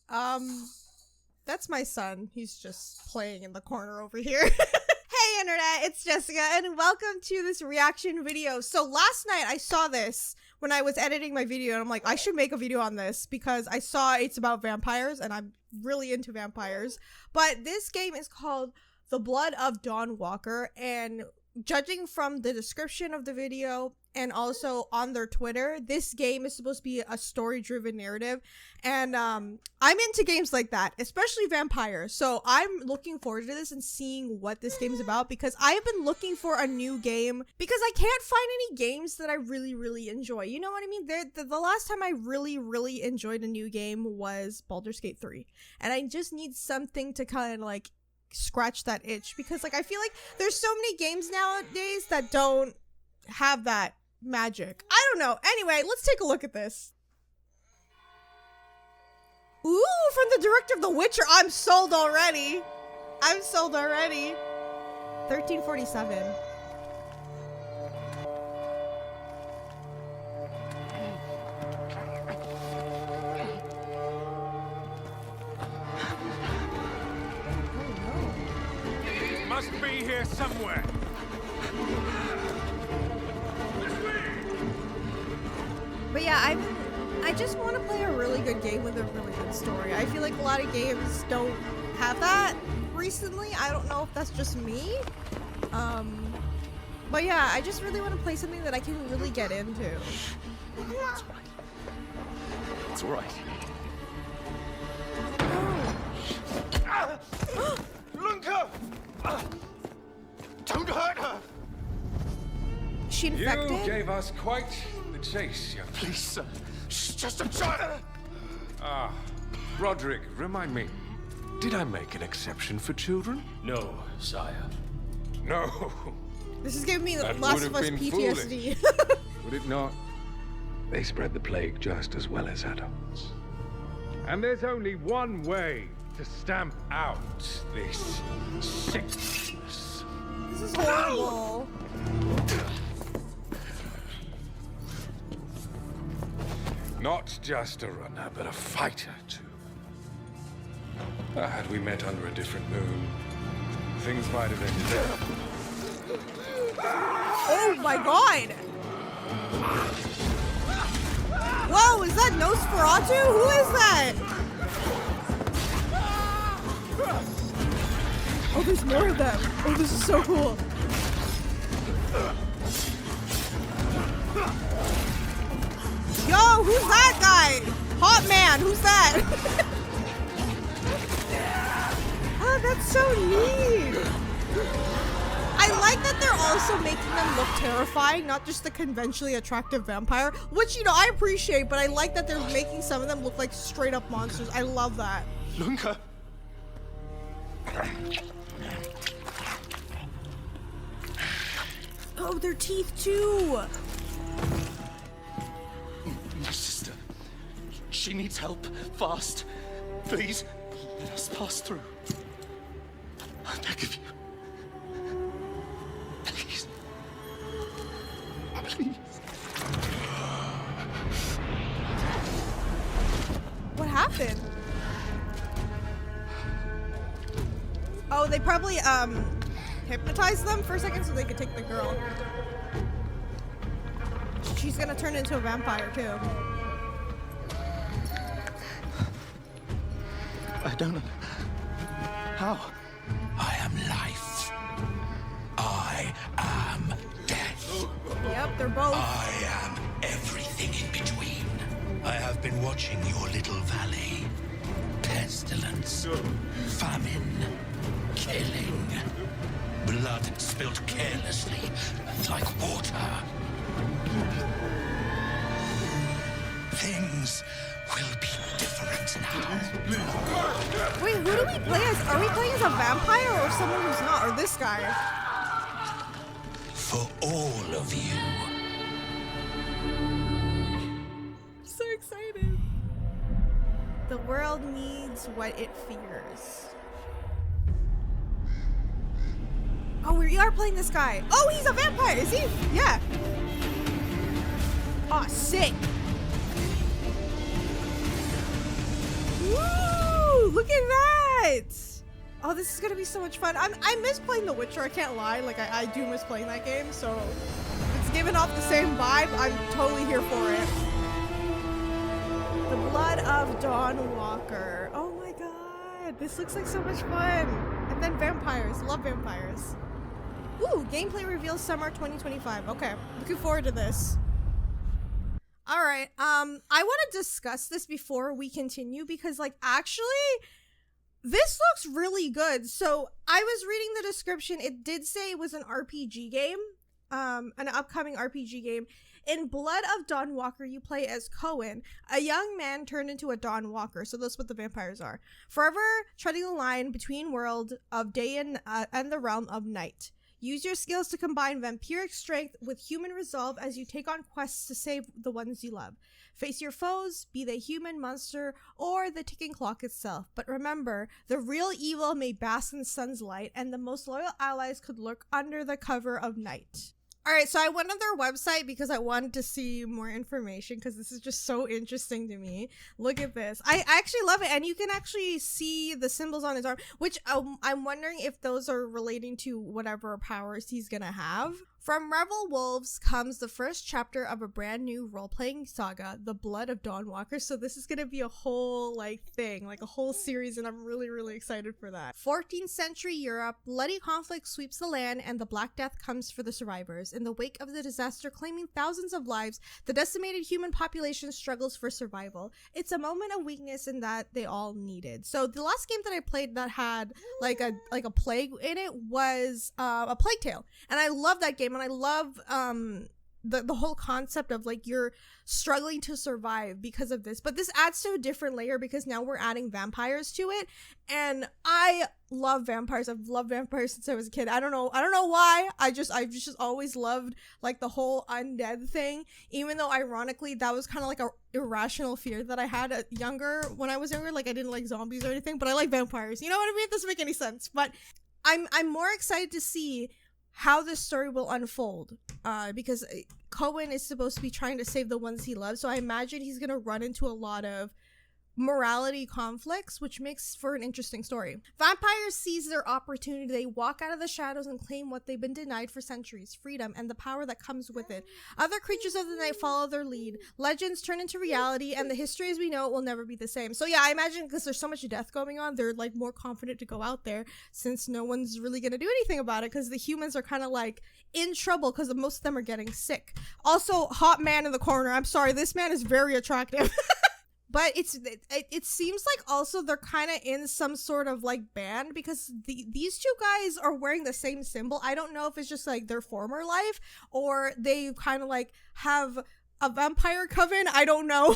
That's my son. He's just playing in the corner over here. Hey internet, it's Jessica and welcome to this reaction video. So last night I saw this when I was editing my video and I'm like, I should make a video on this because I saw it's about vampires and I'm really into vampires. But this game is called The Blood of Dawnwalker, and judging from the description of the video and also on their Twitter, this game is supposed to be a story-driven narrative, and I'm into games like that, especially vampires. So I'm looking forward to this and seeing what this game is about, because I have been looking for a new game because I can't find any games that I really enjoy. You know what I mean? The last time I really enjoyed a new game was Baldur's Gate 3, and I just need something to kind of like scratch that itch, because like I feel like there's so many games nowadays that don't have that magic. I don't know. Anyway, let's take a look at this. Ooh, from the director of The Witcher. I'm sold already. 1347. Must be here somewhere. But yeah, I just want to play a really good game with a really good story. I feel like a lot of games don't have that recently. I don't know if that's just me. But yeah, I just really want to play something that I can really get into. It's all right. It's all right. Oh. Lunka! Don't hurt her! Is she infected? You gave us quite the chase, young. Please, sir. She's just a child. Ah, Roderick, remind me, did I make an exception for children? No, sire. No. This is giving me the That Last would of have Us been PTSD. Would it not? They spread the plague just as well as adults. And there's only one way to stamp out this sickness. This is horrible. Not just a runner, but a fighter, too. Had we met under a different moon, things might have ended there. Oh my god! Whoa, is that Nosferatu? Who is that? Oh, there's more of them. Oh, this is so cool. Yo, who's that guy? Hot man, who's that? Oh, that's so neat. I like that they're also making them look terrifying, not just the conventionally attractive vampire, which, you know, I appreciate, but I like that they're making some of them look like straight up monsters. I love that. Lunka! Oh, their teeth too. My sister. She needs help. Fast. Please, let us pass through. I beg of you. Please. Please. What happened? Oh, they probably hypnotized them for a second so they could take the girl. She's gonna turn into a vampire too. I don't know. How? I am life. I am death. Yep, they're both. I am everything in between. I have been watching your little valley. Pestilence, famine, killing. Blood spilled carelessly, like water. Things will be different now. Wait, who do we play as? Are we playing as a vampire or someone who's not? Or this guy? For all of you. So excited. The world needs what it fears. Oh, we are playing this guy. Oh, he's a vampire, is he? Yeah. Oh, sick. Woo! at that. Oh, this is gonna be so much fun. I miss playing The Witcher, I can't lie. Like, I do miss playing that game, so if it's giving off the same vibe, I'm totally here for it. The Blood of Dawnwalker. Oh my god, this looks like so much fun. And then vampires, love vampires. Ooh, gameplay reveals summer 2025. Okay, looking forward to this. All right, I want to discuss this before we continue because, like, actually, this looks really good. So I was reading the description. It did say it was an RPG game, an upcoming RPG game. In Blood of Dawnwalker, you play as Coen, a young man turned into a Dawnwalker. So that's what the vampires are. Forever treading the line between world of day and the realm of night. Use your skills to combine vampiric strength with human resolve as you take on quests to save the ones you love. Face your foes, be they human, monster, or the ticking clock itself. But remember, the real evil may bask in the sun's light, and the most loyal allies could lurk under the cover of night. Alright, so I went on their website because I wanted to see more information because this is just so interesting to me. Look at this. I actually love it, and you can actually see the symbols on his arm, which I'm wondering if those are relating to whatever powers he's gonna have. From Rebel Wolves comes the first chapter of a brand new role-playing saga, The Blood of Dawnwalker. So this is gonna be a whole thing, like a whole series, and I'm really, really excited for that. 14th century Europe, bloody conflict sweeps the land, and the Black Death comes for the survivors. In the wake of the disaster claiming thousands of lives, the decimated human population struggles for survival. It's a moment of weakness in that they all needed. So the last game that I played that had like a plague in it was a Plague Tale, and I love that game. And I love the whole concept of like you're struggling to survive because of this, but this adds to a different layer because now we're adding vampires to it, and I love vampires. I've loved vampires since I was a kid. I don't know why. I've just always loved like the whole undead thing, even though ironically that was kind of like a irrational fear that I had when I was younger. Like I didn't like zombies or anything, but I like vampires. You know what I mean? It doesn't make any sense, but I'm more excited to see how this story will unfold, because Coen is supposed to be trying to save the ones he loves, so I imagine he's gonna run into a lot of morality conflicts, which makes for an interesting story. Vampires seize their opportunity. They walk out of the shadows and claim what they've been denied for centuries: freedom and the power that comes with it. Other creatures of the night follow their lead. Legends turn into reality, and the history as we know it will never be the same. So yeah, I imagine because there's so much death going on, they're like more confident to go out there since no one's really gonna do anything about it because the humans are kind of like in trouble because most of them are getting sick. Also, hot man in the corner. I'm sorry, this man is very attractive. But it seems like also they're kind of in some sort of like band because these two guys are wearing the same symbol. I don't know if it's just like their former life or they kind of like have a vampire coven. I don't know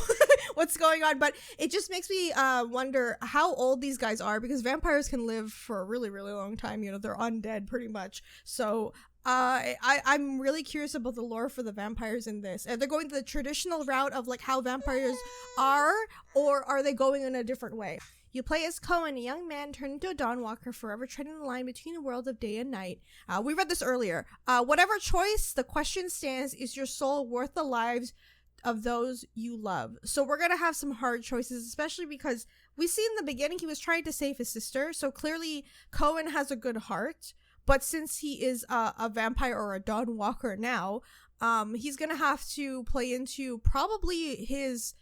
what's going on, but it just makes me wonder how old these guys are because vampires can live for a really, really long time. You know, they're undead pretty much. So I'm really curious about the lore for the vampires in this. Are they going the traditional route of like how vampires are, or are they going in a different way? You play as Coen, a young man turned into a Dawnwalker, forever treading the line between the world of day and night. We read this earlier. Whatever choice, the question stands, is your soul worth the lives of those you love? So we're gonna have some hard choices, especially because we see in the beginning he was trying to save his sister, so clearly Coen has a good heart. But since he is a vampire or a Dawnwalker now, he's gonna have to play into probably his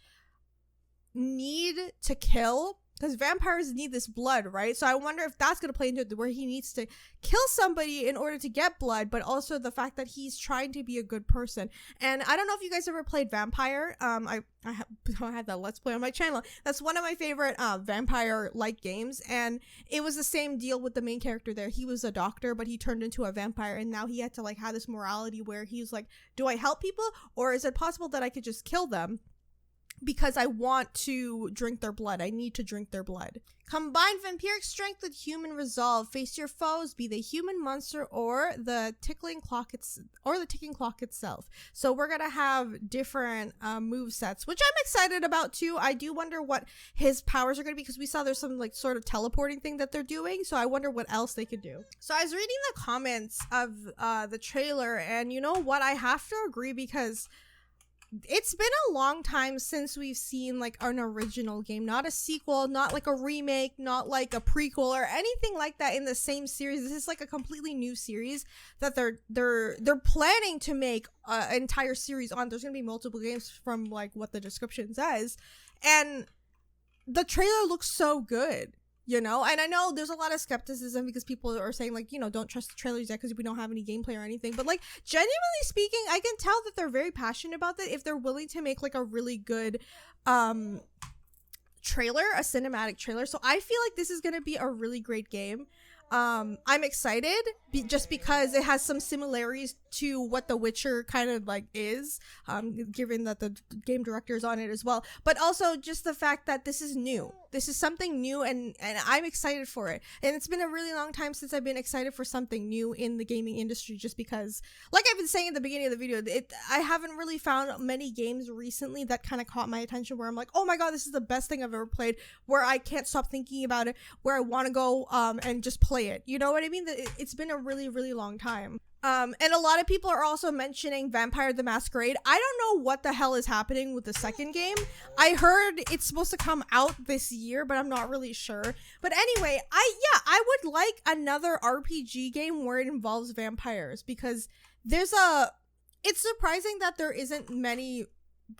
need to kill, because vampires need this blood, right? So I wonder if that's gonna play into it, where he needs to kill somebody in order to get blood, but also the fact that he's trying to be a good person. And I don't know if you guys ever played Vampire. I had that Let's Play on my channel. That's one of my favorite vampire-like games, and it was the same deal with the main character there. He was a doctor, but he turned into a vampire, and now he had to like have this morality where he's like, do I help people, or is it possible that I could just kill them? Because I want to drink their blood. I need to drink their blood. Combine vampiric strength with human resolve. Face your foes, be they human, monster, or the ticking clock itself. So we're gonna have different move sets, which I'm excited about too. I do wonder what his powers are gonna be because we saw there's some like sort of teleporting thing that they're doing. So I wonder what else they could do. So I was reading the comments of the trailer, and you know what? I have to agree because it's been a long time since we've seen like an original game, not a sequel, not like a remake, not like a prequel or anything like that in the same series. This is like a completely new series that they're planning to make an entire series on. There's gonna be multiple games from like what the description says, and the trailer looks so good. You know, and I know there's a lot of skepticism because people are saying like, you know, don't trust the trailers yet because we don't have any gameplay or anything. But like, genuinely speaking, I can tell that they're very passionate about that. If they're willing to make like a really good trailer, a cinematic trailer. So I feel like this is going to be a really great game. I'm excited just because it has some similarities to what The Witcher kind of like is, given that the game director is on it as well, but also just the fact that this is new. This is something new, and I'm excited for it. And it's been a really long time since I've been excited for something new in the gaming industry, just because, like I've been saying at the beginning of the video, I haven't really found many games recently that kind of caught my attention where I'm like, oh my god, this is the best thing I've ever played, where I can't stop thinking about it, where I want to go and just play it. You know what I mean? It's been a really, really long time. And a lot of people are also mentioning Vampire the Masquerade. I don't know what the hell is happening with the second game. I heard it's supposed to come out this year, but I'm not really sure. But anyway, I would like another RPG game where it involves vampires, because it's surprising that there isn't many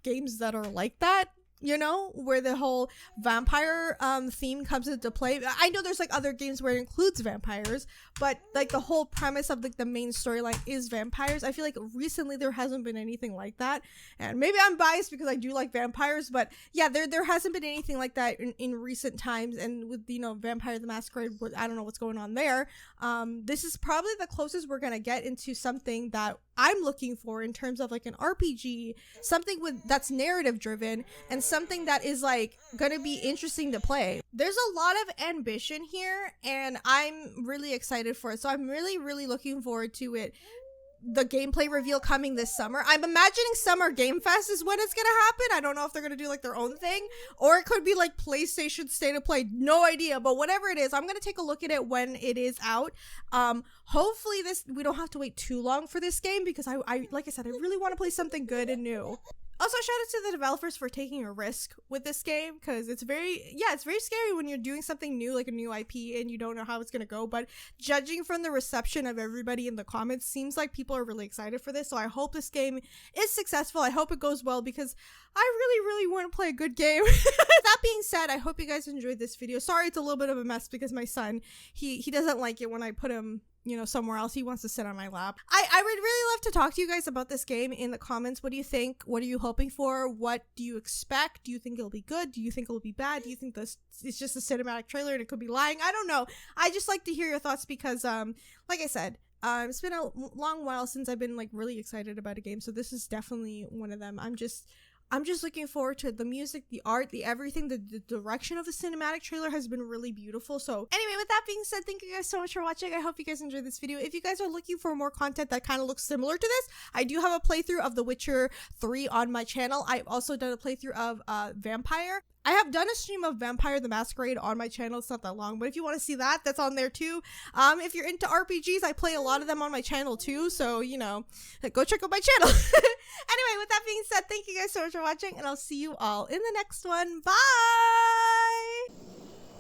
games that are like that. You know, where the whole vampire theme comes into play. I know there's like other games where it includes vampires, but like the whole premise of like the main storyline is vampires. I feel like recently there hasn't been anything like that, and maybe I'm biased because I do like vampires, but yeah, there hasn't been anything like that in recent times. And with, you know, Vampire the Masquerade, I don't know what's going on there. This is probably the closest we're gonna get into something that I'm looking for in terms of like an RPG, something that's narrative driven and something that is like gonna be interesting to play. There's a lot of ambition here, and I'm really excited for it. So I'm really, really looking forward to it. The gameplay reveal coming this summer. I'm imagining Summer Game Fest is when it's gonna happen. I don't know if they're gonna do like their own thing, or it could be like PlayStation State of Play. No idea, but whatever it is, I'm gonna take a look at it when it is out. Hopefully we don't have to wait too long for this game, because I like I said, I really want to play something good and new. Also, shout out to the developers for taking a risk with this game, because it's very scary when you're doing something new, like a new IP, and you don't know how it's gonna go. But judging from the reception of everybody in the comments, seems like people are really excited for this. So I hope this game is successful. I hope it goes well, because I really, really want to play a good game. That being said, I hope you guys enjoyed this video. Sorry it's a little bit of a mess, because my son, he doesn't like it when I put him, you know, somewhere else. He wants to sit on my lap. I would really love to talk to you guys about this game in the comments. What do you think? What are you hoping for? What do you expect? Do you think it'll be good? Do you think it'll be bad? Do you think this it's just a cinematic trailer and it could be lying? I don't know. I just like to hear your thoughts, because like I said, it's been a long while since I've been like really excited about a game, so this is definitely one of them. I'm just looking forward to the music, the art, the everything. The direction of the cinematic trailer has been really beautiful. So anyway, with that being said, thank you guys so much for watching. I hope you guys enjoyed this video. If you guys are looking for more content that kind of looks similar to this, I do have a playthrough of The Witcher 3 on my channel. I've also done a playthrough of Vampire. I have done a stream of Vampire the Masquerade on my channel. It's not that long, but if you want to see that, that's on there too. If you're into RPGs, I play a lot of them on my channel too, so, you know, go check out my channel. Anyway, with that being said, thank you guys so much for watching, and I'll see you all in the next one. Bye!